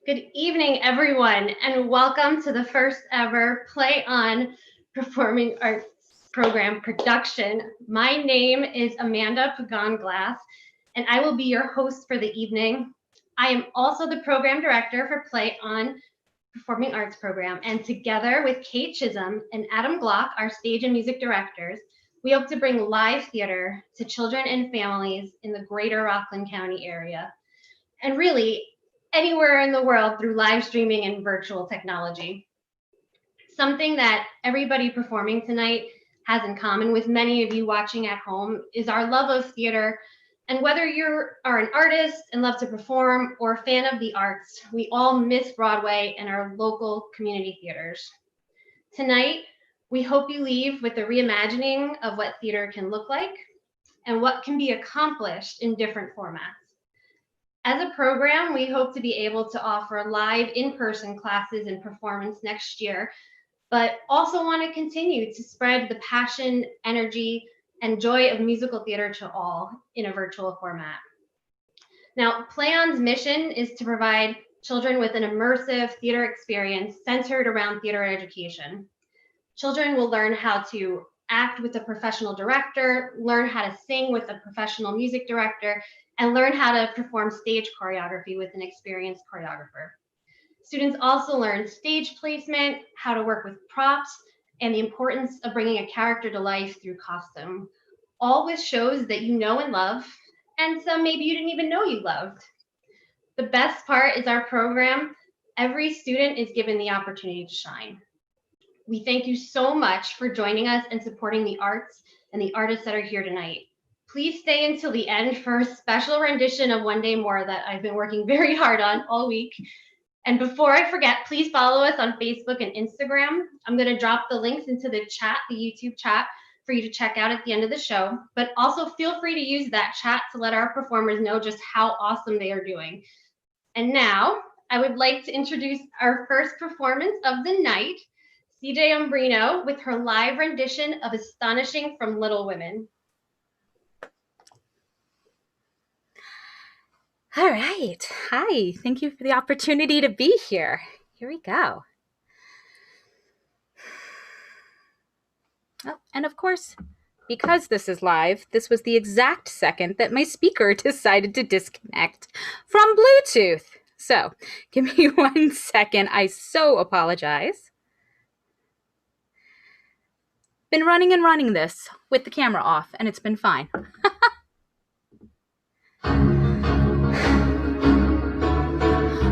Good evening, everyone, and welcome to the first ever Play On Performing Arts Program production. My name is Amanda Pagan-Glass, and I will be your host for the evening. I am also the program director for Play On Performing Arts Program, and together with Kate Chisholm and Adam Glock, our stage and music directors, we hope to bring live theater to children and families in the greater Rockland County area. And really, anywhere in the world through live streaming and virtual technology. Something that everybody performing tonight has in common with many of you watching at home is our love of theater. And whether you are an artist and love to perform or a fan of the arts, we all miss Broadway and our local community theaters. Tonight, we hope you leave with a reimagining of what theater can look like and what can be accomplished in different formats. As a program, we hope to be able to offer live in-person classes and performance next year, but also want to continue to spread the passion, energy, and joy of musical theater to all in a virtual format. Now, Play On's mission is to provide children with an immersive theater experience centered around theater education. Children will learn how to act with a professional director, learn how to sing with a professional music director, and learn how to perform stage choreography with an experienced choreographer. Students also learn stage placement, how to work with props, and the importance of bringing a character to life through costume, all with shows that you know and love, and some maybe you didn't even know you loved. The best part is our program, every student is given the opportunity to shine. We thank you so much for joining us and supporting the arts and the artists that are here tonight. Please stay until the end for a special rendition of One Day More that I've been working very hard on all week. And before I forget, please follow us on Facebook and Instagram. I'm going to drop the links into the chat, the YouTube chat, for you to check out at the end of the show. But also feel free to use that chat to let our performers know just how awesome they are doing. And now I would like to introduce our first performance of the night, CJ Umbrino with her live rendition of Astonishing from Little Women. All right. Hi. Thank you for the opportunity to be here. Here we go. Oh, and of course, because this is live, this was the exact second that my speaker decided to disconnect from Bluetooth. So give me 1 second. I so apologize. Been running and running this with the camera off, and it's been fine.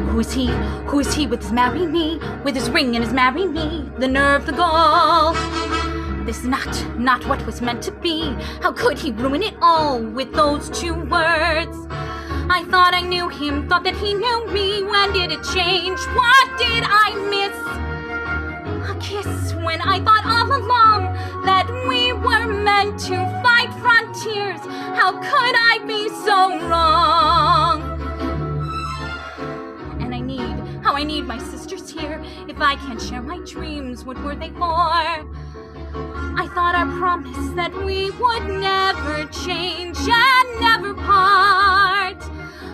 Who is he? Who is he with his marry me? With his ring and his marry me? The nerve, the gall. This is not what was meant to be. How could he ruin it all with those 2 words? I thought I knew him, thought that he knew me. When did it change? What did I miss? A kiss when I thought all along that we were meant to fight frontiers. How could I be so wrong? I need my sisters here. If I can't share my dreams, what were they for? I thought our promise that we would never change and never part.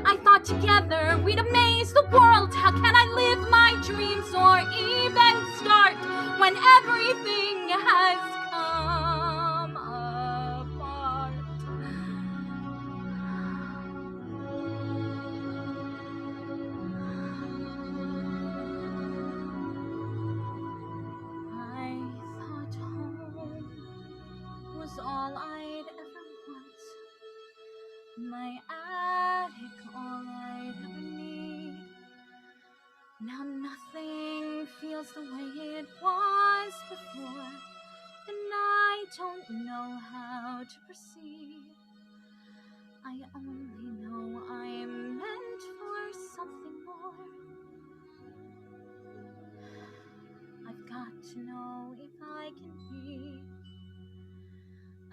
I thought together we'd amaze the world. How can I live my dreams or even start when everything has come apart? All I'd ever want, my attic all I'd ever need. Now nothing feels the way it was before, and I don't know how to proceed. I only know I'm meant for something more. I've got to know if I can be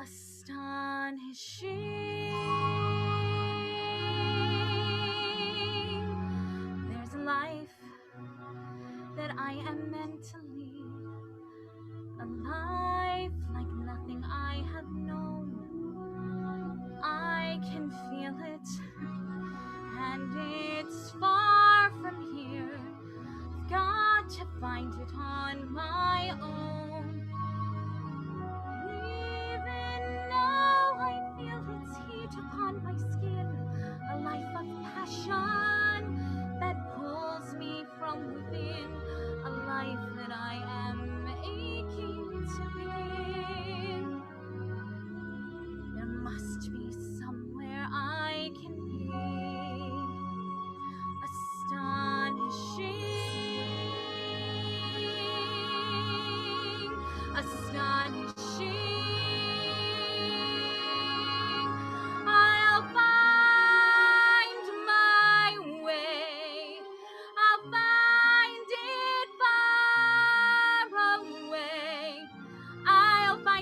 astonishing. There's a life that I am meant to lead, a life like nothing I have known. I can feel it, and it's far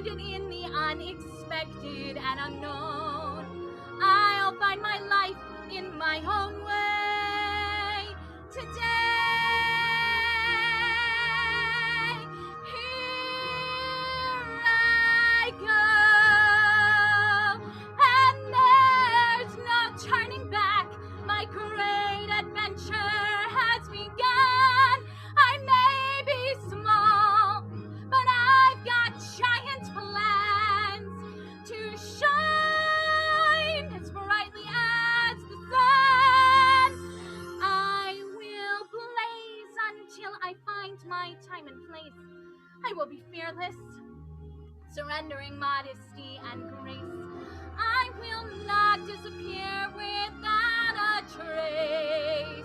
grounded in the unexpected and unknown. I'll find my life in my own way today. Here I go, and there's no turning back. My great adventure has begun. I may be small, but I've got giant plans to shine as brightly as the sun. I will blaze until I find my time and place. I will be fearless, surrendering modesty and grace. I will not disappear without a trace.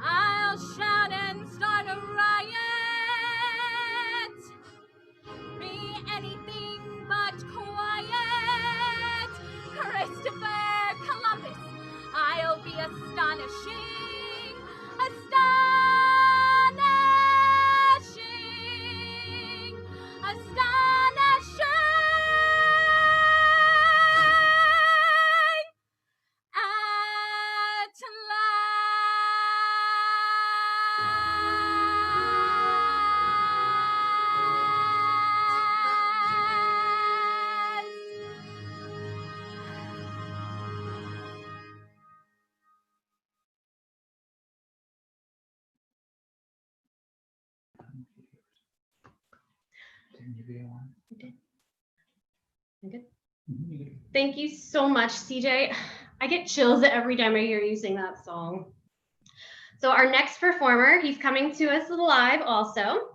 I'll shout and start a riot, be anything but quiet. Christopher Columbus, I'll be astonishing, astonishing, astonishing. At Thank you so much, CJ. I get chills every time I hear you sing that song. So our next performer, he's coming to us live also.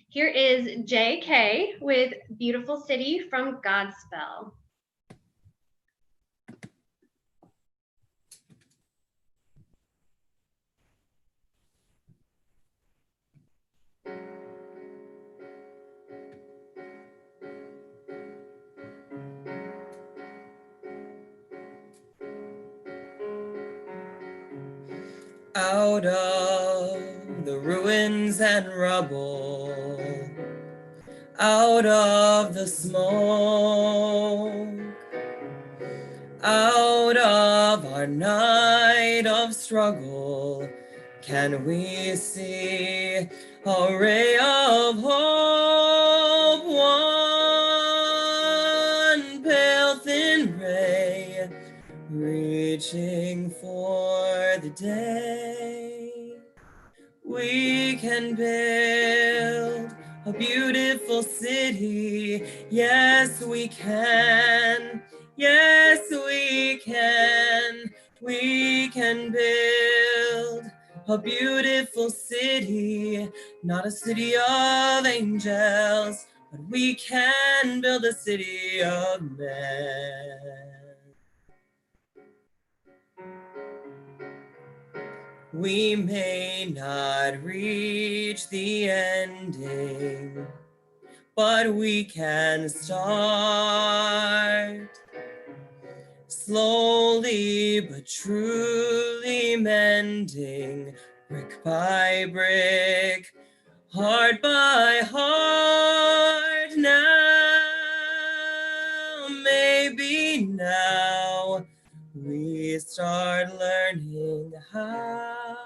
Here is JK with Beautiful City from Godspell. Out of the ruins and rubble, out of the smoke, out of our night of struggle, can we see a ray of hope? One pale thin ray reaching for the day. We can build a beautiful city. Yes, we can. Yes, we can. We can build a beautiful city, not a city of angels, but we can build a city of men. We may not reach the ending, but we can start. Slowly but truly mending, brick by brick, heart by heart. Now, maybe now, we start learning how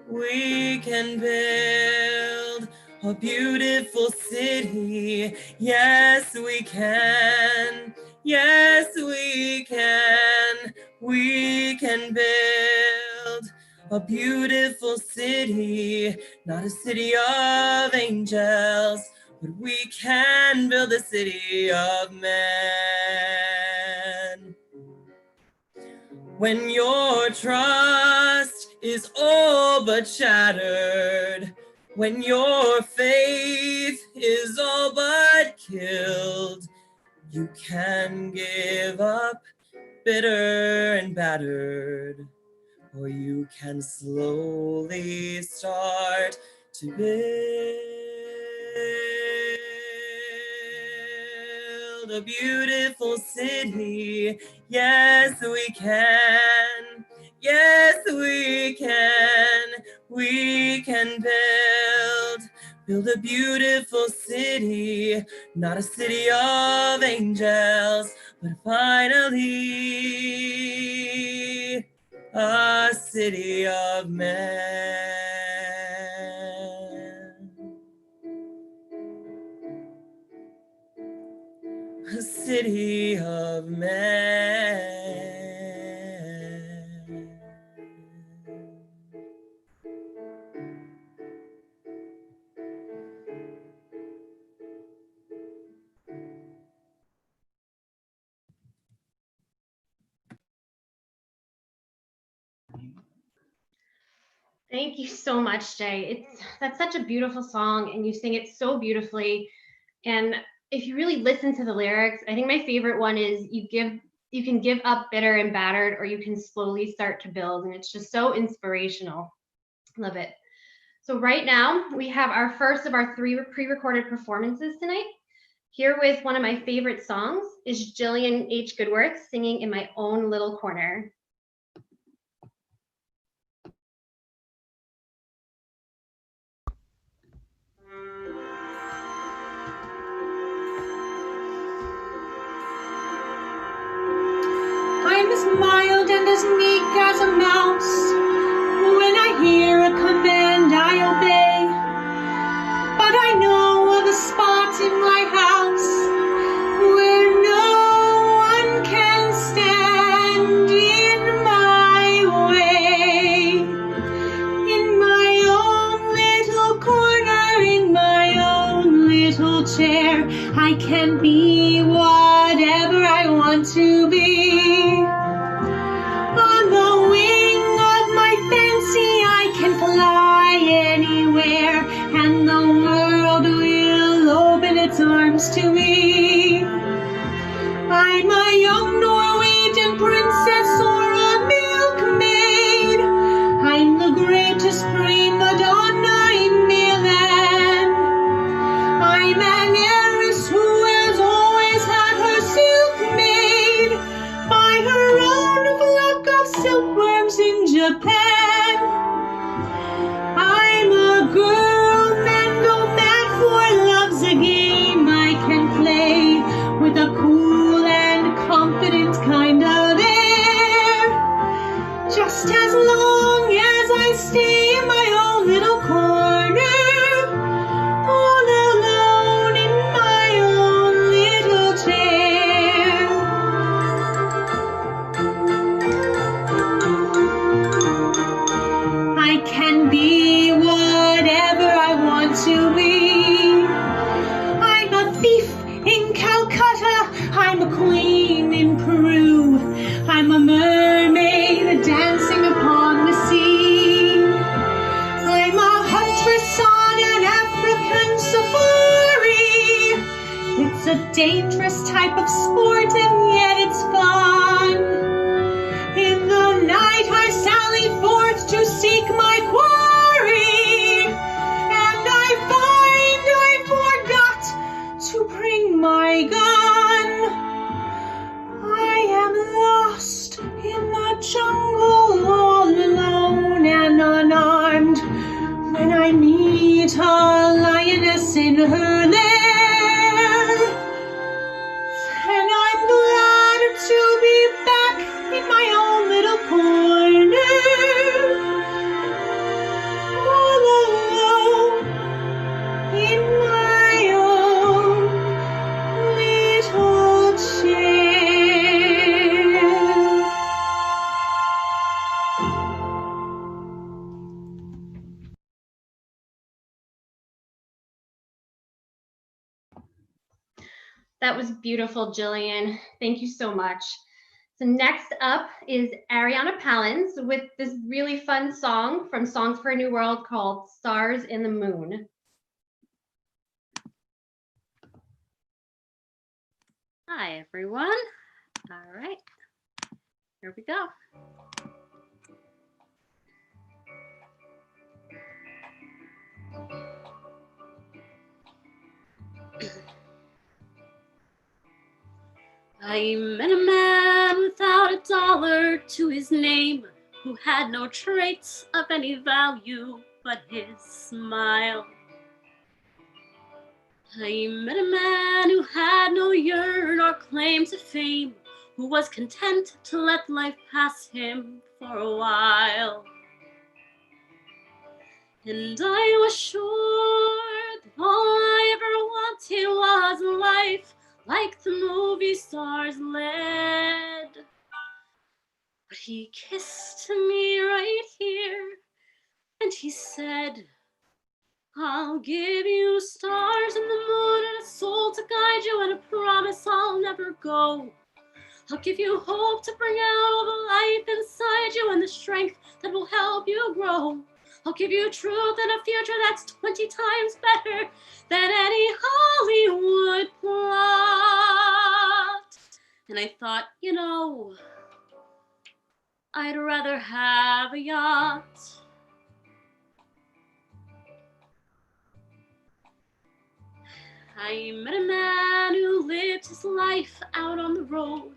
we can build a beautiful city. Yes, we can. Yes, we can. We can build a beautiful city, not a city of angels, but we can build a city of men. When your trust is all but shattered, when your faith is all but killed, you can give up bitter and battered, or you can slowly start to build a beautiful city. Yes, we can. Yes, we can. We can build build a beautiful city, not a city of angels, but finally a city of men. A city of men. Thank you so much, Jay. That's such a beautiful song, and you sing it so beautifully. And if you really listen to the lyrics, I think my favorite one is you can give up bitter and battered, or you can slowly start to build. And it's just so inspirational. Love it. So right now we have our first of our 3 pre-recorded performances tonight. Here with one of my favorite songs is Jillian H. Goodworth singing In My Own Little Corner. I'm as mild and as meek as a mouse. When I hear a command, I obey. But I know of a spot in my house where no one can stand in my way. In my own little corner, in my own little chair, I can be whatever I want to be. On the wing of my fancy, I can fly anywhere, and the world will open its arms to me. I'm a young Norwegian princess or a milkmaid. I'm the greatest prima donna in Milan. I'm an heiress who has always had her silk made by her own flock of silkworms in Japan. I'm a girl men go mad for, love's a game I can play with a cool and confident kind of air. Just as long as I stay in my own little corner, all alone in my own little chair. I can be whatever I want to be. I'm a thief in Calcutta, I'm a queen in Peru, I'm a mermaid dancing upon the sea. I'm a huntress on an African safari. It's a dangerous type of sport, and yet it's fun. In the night I sally forth to seek my quarry, and I find I forgot to bring my gun. I am lost in the jungle, all alone and unarmed, when I meet a lioness in her lair. And I'm glad to be back in my own little corner, all alone in my own little chair. That was beautiful, Jillian. Thank you so much. So next up is Ariana Palins with this really fun song from Songs for a New World called Stars in the Moon. Hi, everyone. All right, here we go. I met a man without a dollar to his name, who had no traits of any value but his smile. I met a man who had no yearn or claim to fame, who was content to let life pass him for a while. And I was sure that all I ever wanted was a life like the movie stars led. But he kissed me right here, and he said, I'll give you stars and the moon and a soul to guide you and a promise I'll never go. I'll give you hope to bring out all the life inside you and the strength that will help you grow. I'll give you truth and a future that's 20 times better than any Hollywood plot. And I thought, you know, I'd rather have a yacht. I met a man who lived his life out on the road,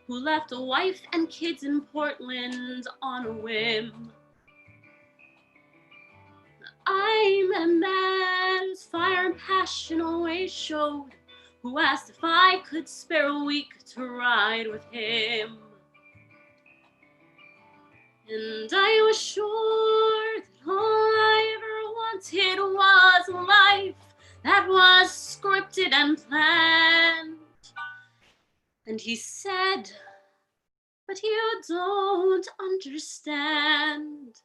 who left a wife and kids in Portland on a whim. I met a man whose fire and passion always showed, who asked if I could spare a week to ride with him. And I was sure that all I ever wanted was a life that was scripted and planned. And he said, but you don't understand.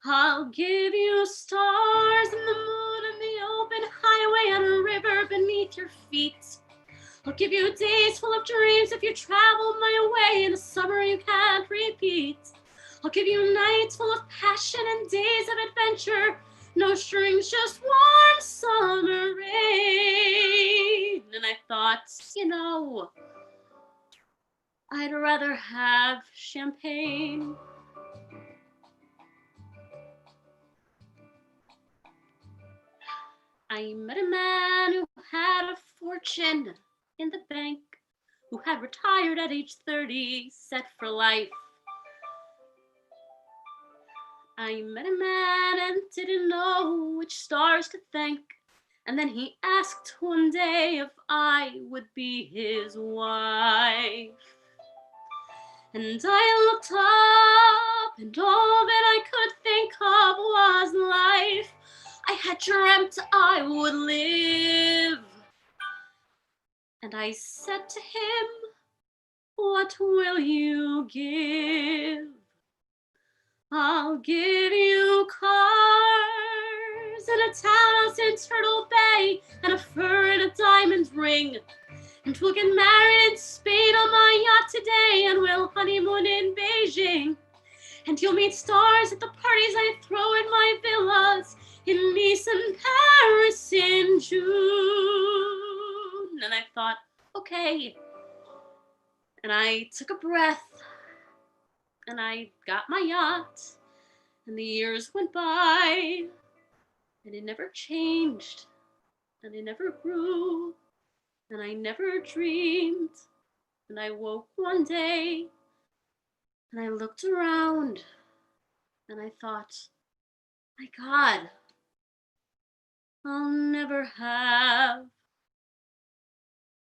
I'll give you stars and the moon and the open highway and a river beneath your feet. I'll give you days full of dreams if you travel my way in a summer you can't repeat. I'll give you nights full of passion and days of adventure. No strings, just warm summer rain. And I thought, you know, I'd rather have champagne. I met a man who had a fortune in the bank, who had retired at age 30, set for life. I met a man and didn't know which stars to thank. And then he asked one day if I would be his wife. And I looked up and all that I could think of was life I had dreamt I would live. And I said to him, what will you give? I'll give you cars and a townhouse in Turtle Bay and a fur and a diamond ring. And we'll get married in Spain on my yacht today and we'll honeymoon in Beijing. And you'll meet stars at the parties I throw in my villas in Nice and Paris in June. And I thought, okay. And I took a breath. And I got my yacht, and the years went by, and it never changed, and it never grew, and I never dreamed. And I woke one day, and I looked around, and I thought, my God, I'll never have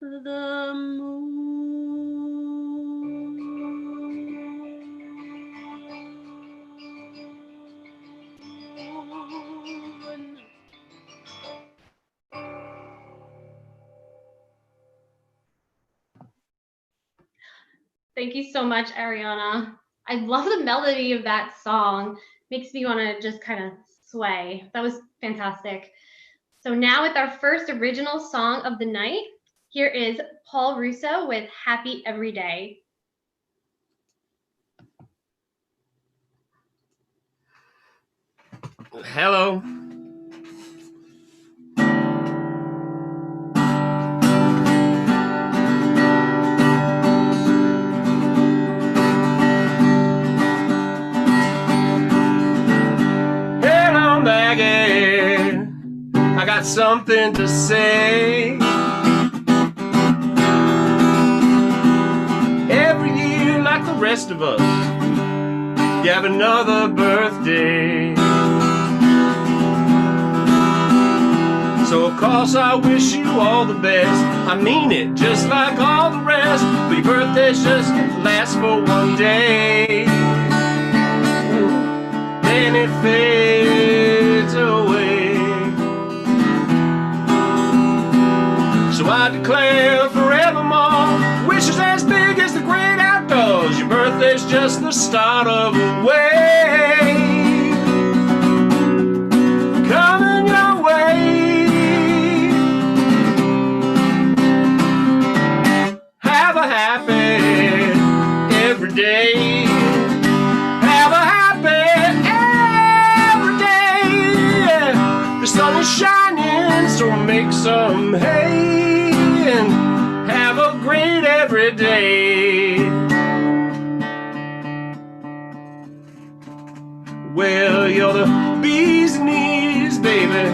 the moon. Thank you so much, Ariana. I love the melody of that song. Makes me want to just kind of sway. That was fantastic. So now with our first original song of the night, here is Paul Russo with Happy Every Day. Hello. I got something to say. Every year, like the rest of us, you have another birthday. So of course I wish you all the best. I mean it, just like all the rest. But your birthday's just lasts for one day, then it fades away. So I declare forevermore, wishes as big as the great outdoors. Your birthday's just the start of a wave coming your way. Have a happy every day. Have a happy every day. The sun is shining, so make some hay and have a great every day. Well, you're the bee's knees, baby.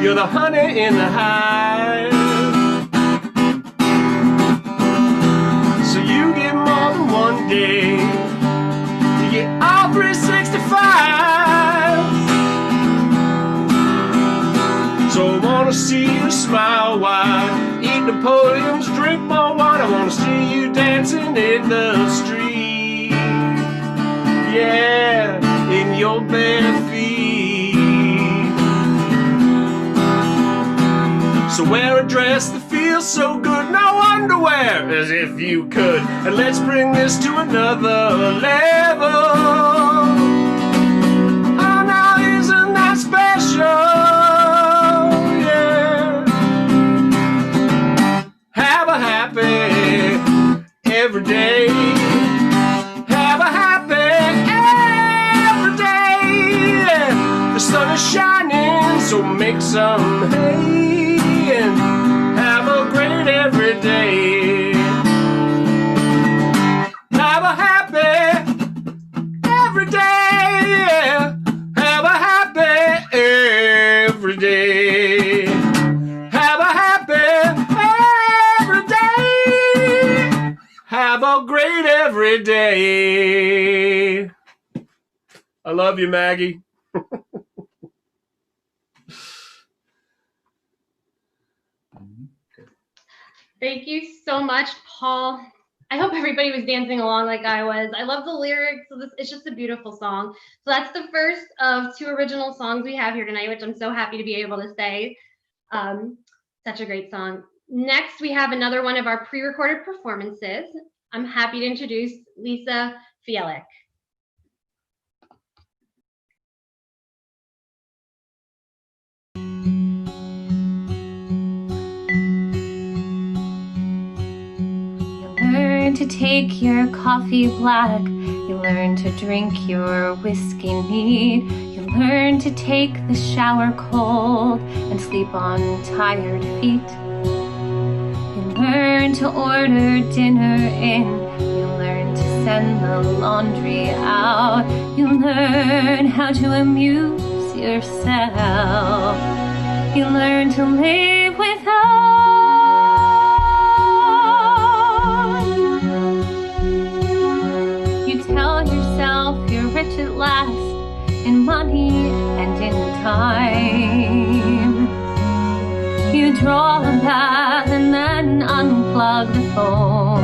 You're the honey in the hive. So you get more than one day. You get all 365. So I wanna see you smile wide, eat Napoleons, drink more wine. I wanna see you dancing in the street. Yeah, in your bare feet. So wear a dress that feels so good, no underwear, as if you could. And let's bring this to another level. Oh, now isn't that special? Yeah. Have a happy every day. Have a happy every day. The sun is shining, so make some hay and have a great every day. Have a happy every day. Have a happy every day. Have a happy every day. Have a great every day. I love you, Maggie. Thank you so much, Paul. I hope everybody was dancing along like I was. I love the lyrics. It's just a beautiful song. So that's the first of 2 original songs we have here tonight, which I'm so happy to be able to say. Such a great song. Next, we have another one of our pre-recorded performances. I'm happy to introduce Lisa Fielek. Learn to take your coffee black. You learn to drink your whiskey neat. You learn to take the shower cold and sleep on tired feet. You learn to order dinner in. You learn to send the laundry out. You learn how to amuse yourself. You learn to live without. Tell yourself you're rich at last in money and in time. You draw a bath and then unplug the phone.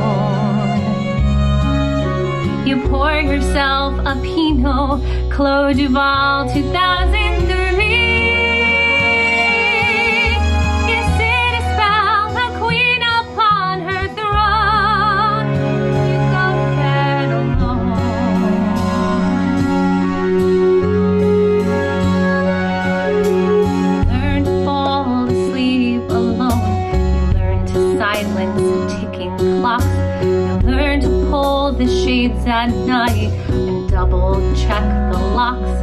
You pour yourself a Pinot Clos Duval 2003. You sit a spell, a queen upon her throne. You go to bed alone. Learn to fall asleep alone. You learn to silence ticking clocks. You learn to pull the shades at night and double check the locks.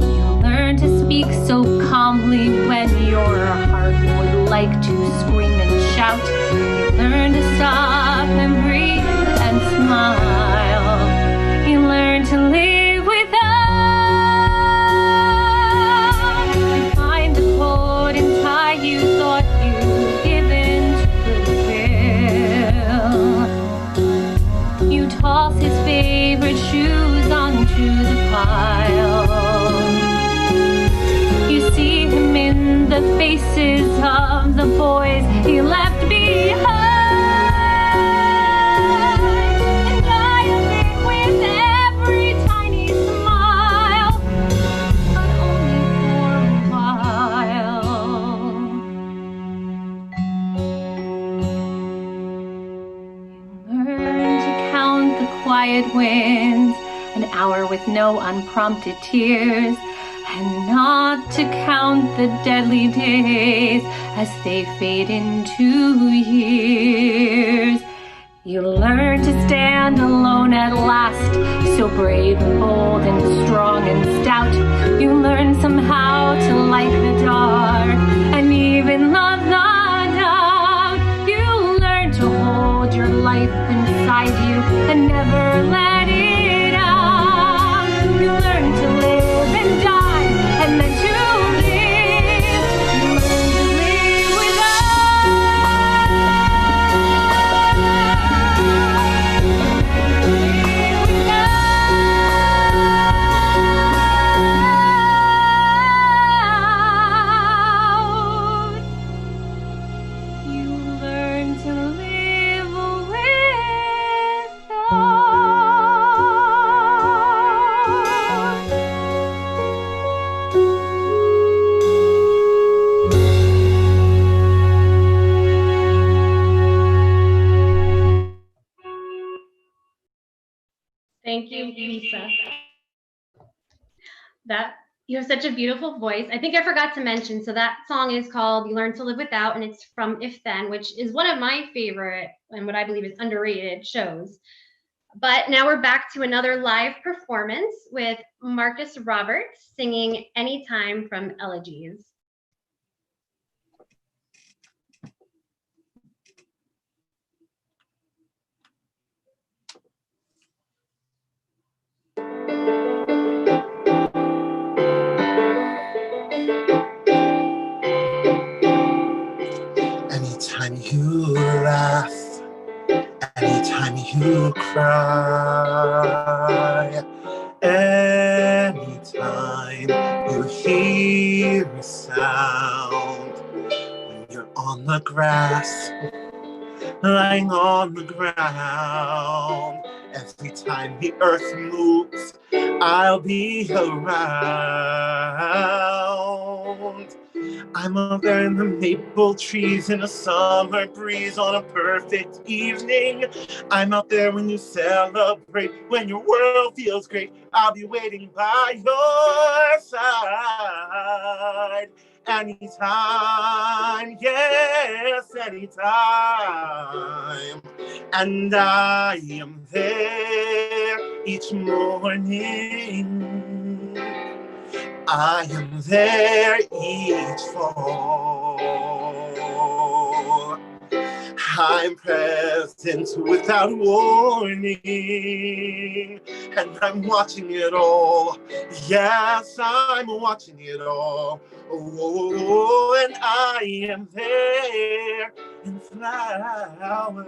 You learn to speak so calmly when your heart would like to scream and shout. You learn to stop and breathe and smile. You learn to live without. You find the coat and tie you thought you'd given to Goodwill. You toss his favorite shoes onto the pile. You see him in the faces of the boys he left behind. And I admit with every tiny smile, but only for a while. Learn to count the quiet winds, an hour with no unprompted tears, and not to count the deadly days as they fade into years. You learn to stand alone at last, so brave and bold and strong and stout. You learn somehow to like the dark and even love the doubt. You learn to hold your life inside you and never let it out. You learn to live and die and then to live. You learn to live without. You learn to live Thank you, Lisa. That you have such a beautiful voice. I think I forgot to mention, so that song is called You Learn to Live Without, and it's from If Then, which is one of my favorite and what I believe is underrated shows. But now we're back to another live performance with Marcus Roberts singing Anytime from Elegies. Anytime you laugh, anytime you cry, anytime you hear a sound, when you're on the grass, lying on the ground, every time the earth moves, I'll be around. I'm up there in the maple trees in a summer breeze on a perfect evening. I'm out there when you celebrate, when your world feels great. I'll be waiting by your side. Anytime, yes, anytime. And I am there each morning. I am there each fall. I'm present without warning, and I'm watching it all. Yes, I'm watching it all. Oh, and I am there in flowers.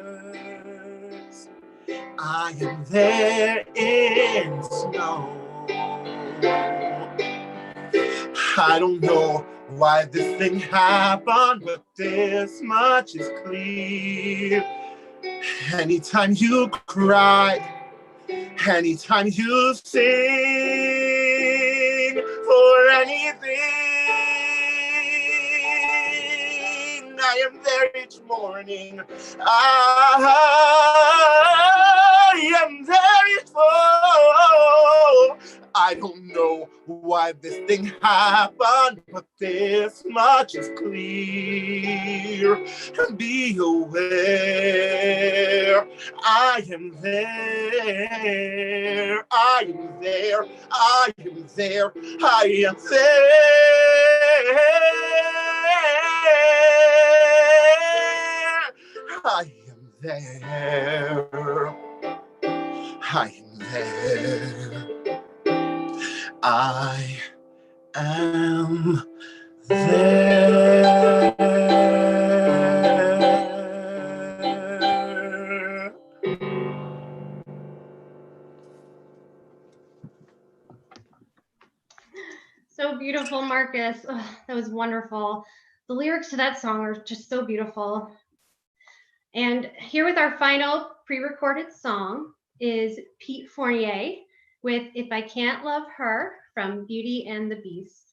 I am there in snow. I don't know why this thing happened, but this much is clear. Anytime you cry, anytime you sing for anything, I am there each morning. I am there each fall. I don't know why this thing happened, but this much is clear. Be aware, I am there, I am there, I am there, I am there. I am there, I am there. I am there. So beautiful, Marcus. Oh, that was wonderful. The lyrics to that song are just so beautiful. And here with our final pre-recorded song is Pete Fournier with If I Can't Love Her from Beauty and the Beast.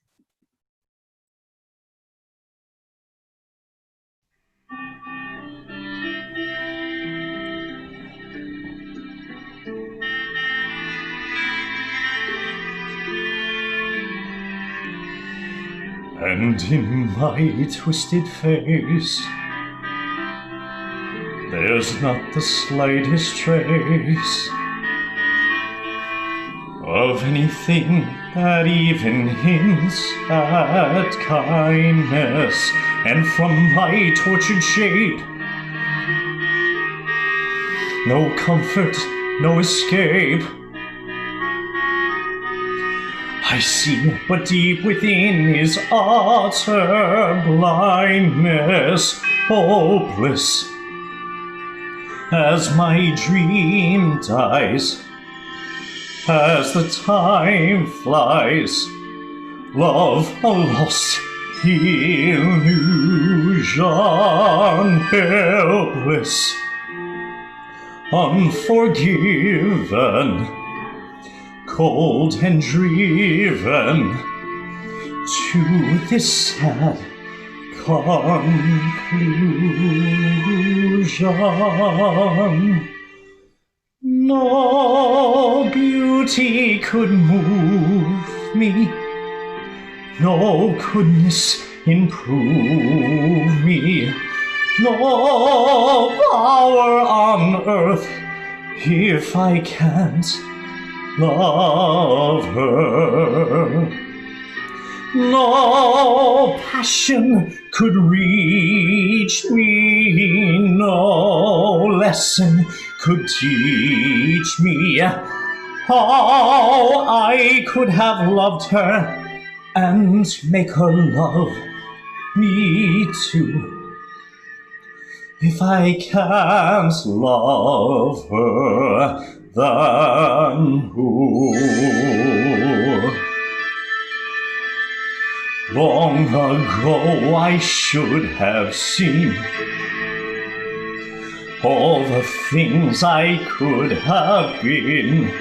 And in my twisted face, there's not the slightest trace of anything that even hints at kindness. And from my tortured shade, no comfort, no escape. I see, but deep within is utter blindness, hopeless. As my dream dies, as the time flies, love a lost illusion, helpless, unforgiven, cold and driven to this sad conclusion. No beauty could move me, no goodness improve me, no power on earth if I can't love her. No passion could reach me, no lesson could teach me how I could have loved her and make her love me too. If I can't love her, then who? Long ago I should have seen all the things I could have been.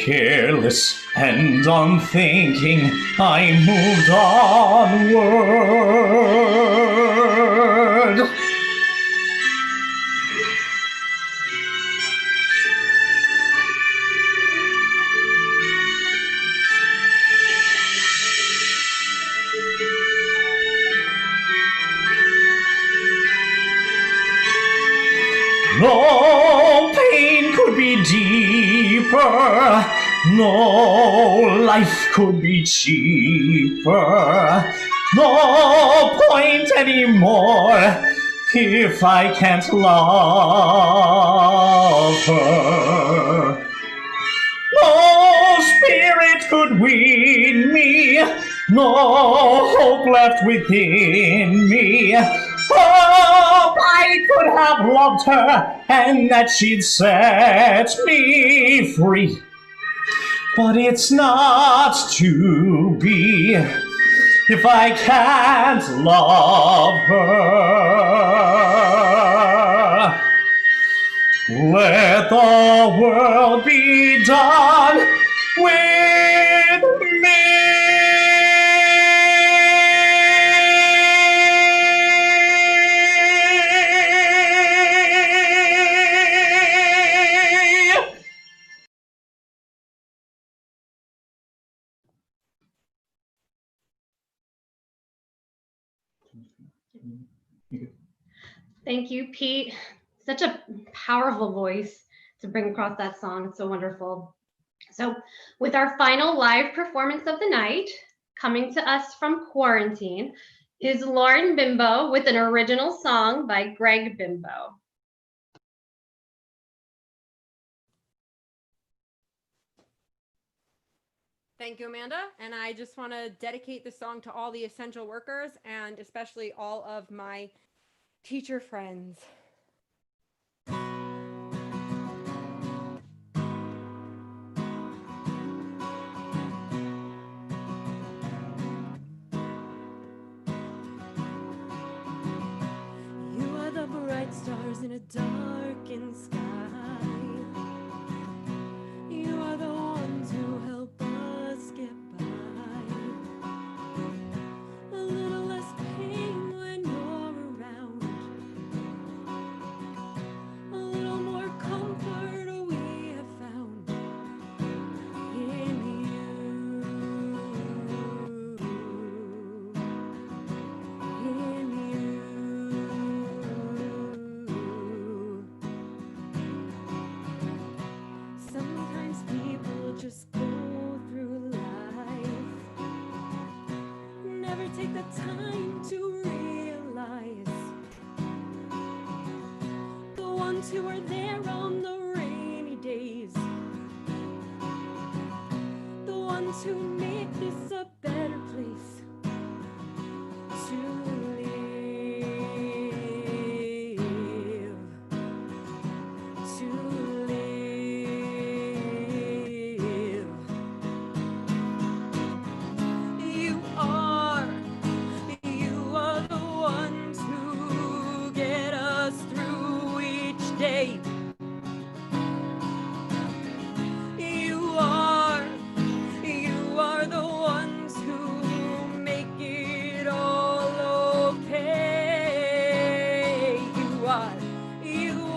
Careless and unthinking, I moved onward. No pain could be deeper, no life could be cheaper, no point anymore if I can't love her. No spirit could win me, no hope left within me. Oh, I could have loved her and that she'd set me free. But it's not to be if I can't love her. Let the world be done with me. Thank you, Pete. Such a powerful voice to bring across that song. It's so wonderful. So with our final live performance of the night, coming to us from quarantine, is Lauren Bimbo with an original song by Greg Bimbo. Thank you, Amanda. And I just want to dedicate this song to all the essential workers and especially all of my teacher friends. stars in a darkened sky. You are the ones who help us get by. A little less pain when you're around. A little more comfort we have found in you. In you. Sometimes people just go through life, never take the time to realize the ones who are there on the rainy days, the ones who make this a better place to live, to live. You are the ones who get us through each day. You are the ones who make it all okay. You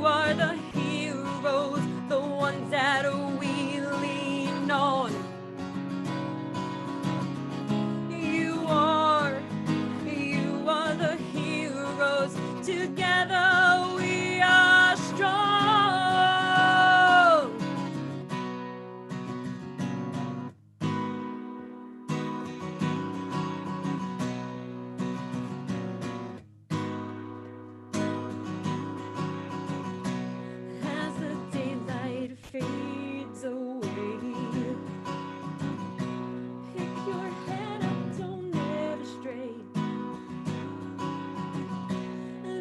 are the heroes, the ones that we lean on. You are the heroes. Together we are strong. As the daylight fades away, pick your head up, don't ever stray.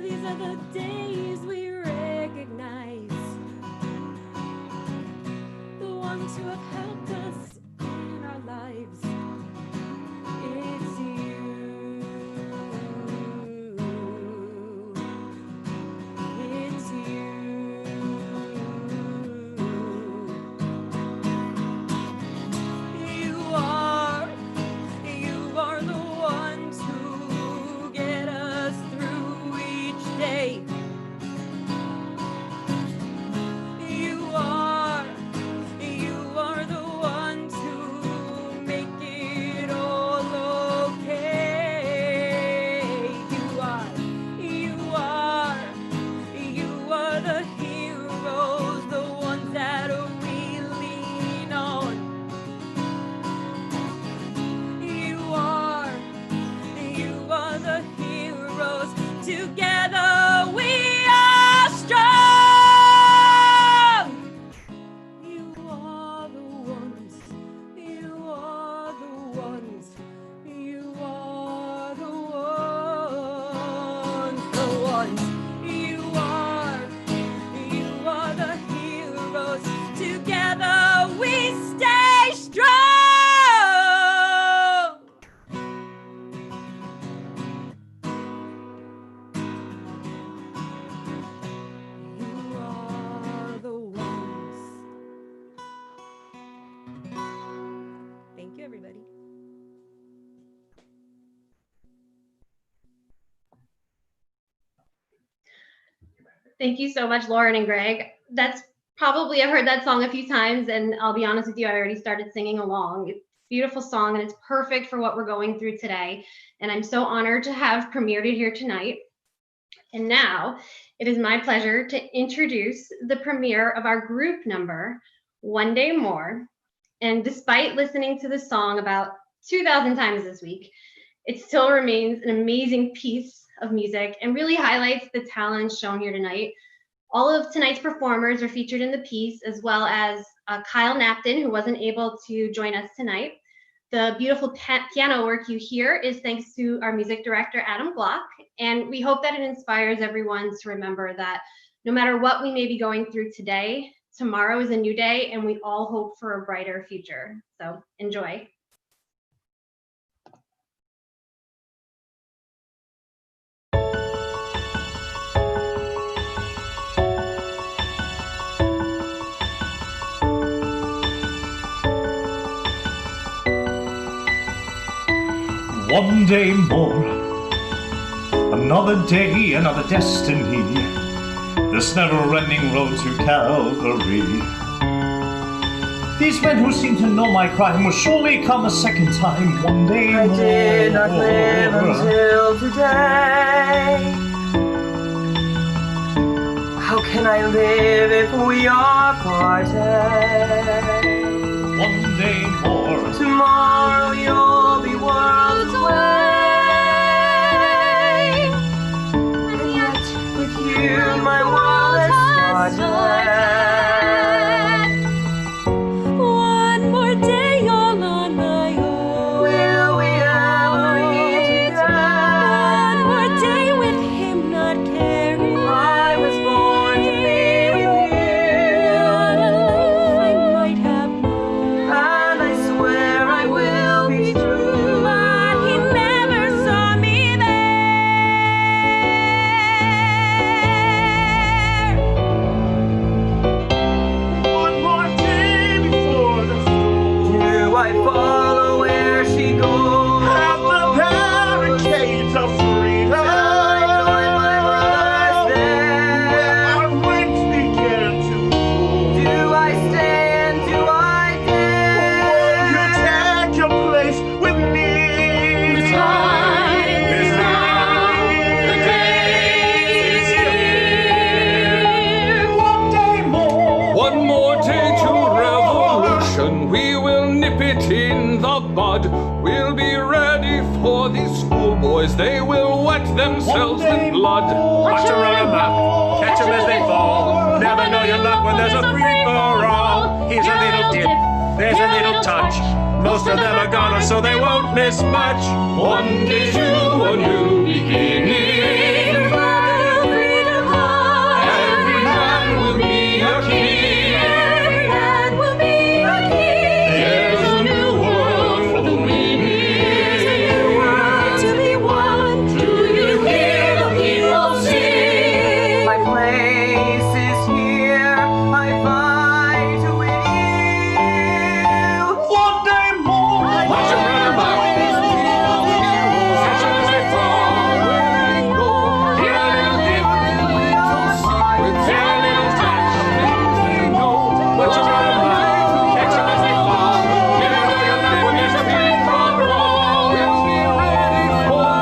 These are the days we recognize, the ones who have helped us in our lives. It's you. It's you. You are the ones who get us through each day. You are the ones who make it all okay. You are the heroes, the ones that we lean on. You are the heroes. Together we are strong. You are the ones. You are the ones. You are the ones. The ones. You are the heroes. Together we stay strong. You are the ones. Thank you, everybody. Thank you so much, Lauren and Greg. That's probably, I've heard that song a few times, and I'll be honest with you, I already started singing along. It's a beautiful song, and it's perfect for what we're going through today. And I'm so honored to have premiered it here tonight. And now it is my pleasure to introduce the premiere of our group number, One Day More. And despite listening to the song about 2,000 times this week, it still remains an amazing piece of music and really highlights the talents shown here tonight. All of tonight's performers are featured in the piece, as well as Kyle Napton, who wasn't able to join us tonight. The beautiful piano work you hear is thanks to our music director, Adam Glock, and we hope that it inspires everyone to remember that no matter what we may be going through today, tomorrow is a new day, and we all hope for a brighter future. So enjoy. One day more, another day, another destiny, this never-ending road to Calvary. These men who seem to know my crime will surely come a second time one day I more. did not live until today. How can I live if we are parted? One day more. Tomorrow you'll be worlds away. And yet with you my world has started. One more day all on my own. Will we ever meet again? One more day with him not caring. I was born to be with What a you. life I might have known. And I swear I will be true. But he never saw me there. One more day before the storm. Do I follow where she goes? At the barricades of freedom. I join my brothers Where there. our wings begin to fall. Do I stay and do I You dare? take your place with me. The time is now. The day is here. One day more. One more day to revolution. We will nip it in the bud. We'll be ready for these schoolboys. They will wet themselves with blood. Watch them run amok, catch them as they fall. Never know your luck when there's a free-for-all. Here's a little dip, there's a little touch. Most of them are gone, so they won't miss much. One day to a new beginning. Freedom high. Every man will be a king. Every man will be a king. There's a new world for the There's a winning. new world to be won. Do you hear the people sing? My place is here. I fight to win you. One day more. Watch them run amok, catch them as they fall. Here a little dip, here a little touch. Watch them run amok, catch them as they fall. Never know your luck when there's a free-for-all.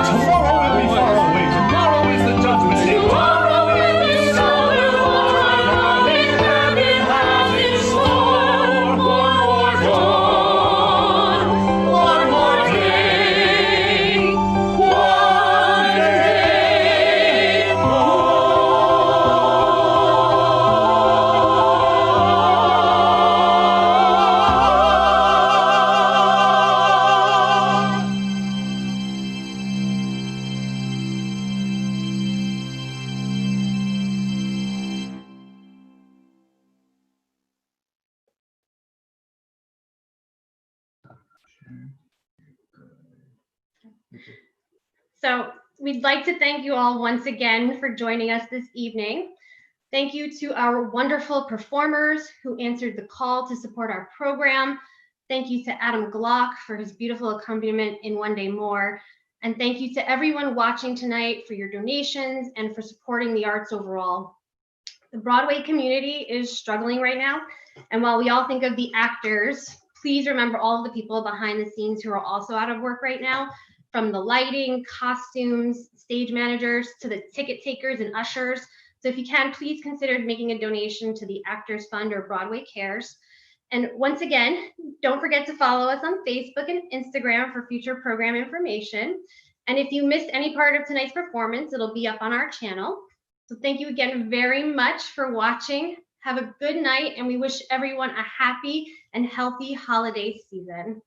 Tomorrow will be far away. Tomorrow is the judgment day. Tomorrow will be summer. Tomorrow in heaven has its storm. One more dawn, one more day, one day more. So we'd like to thank you all once again for joining us this evening. Thank you to our wonderful performers who answered the call to support our program. Thank you to Adam Glock for his beautiful accompaniment in One Day More. And thank you to everyone watching tonight for your donations and for supporting the arts overall. The Broadway community is struggling right now. And while we all think of the actors, please remember all of the people behind the scenes who are also out of work right now, from the lighting, costumes, stage managers, to the ticket takers and ushers. So if you can, please consider making a donation to the Actors Fund or Broadway Cares. And once again, don't forget to follow us on Facebook and Instagram for future program information. And if you missed any part of tonight's performance, it'll be up on our channel. So thank you again very much for watching. Have a good night, and we wish everyone a happy and healthy holiday season.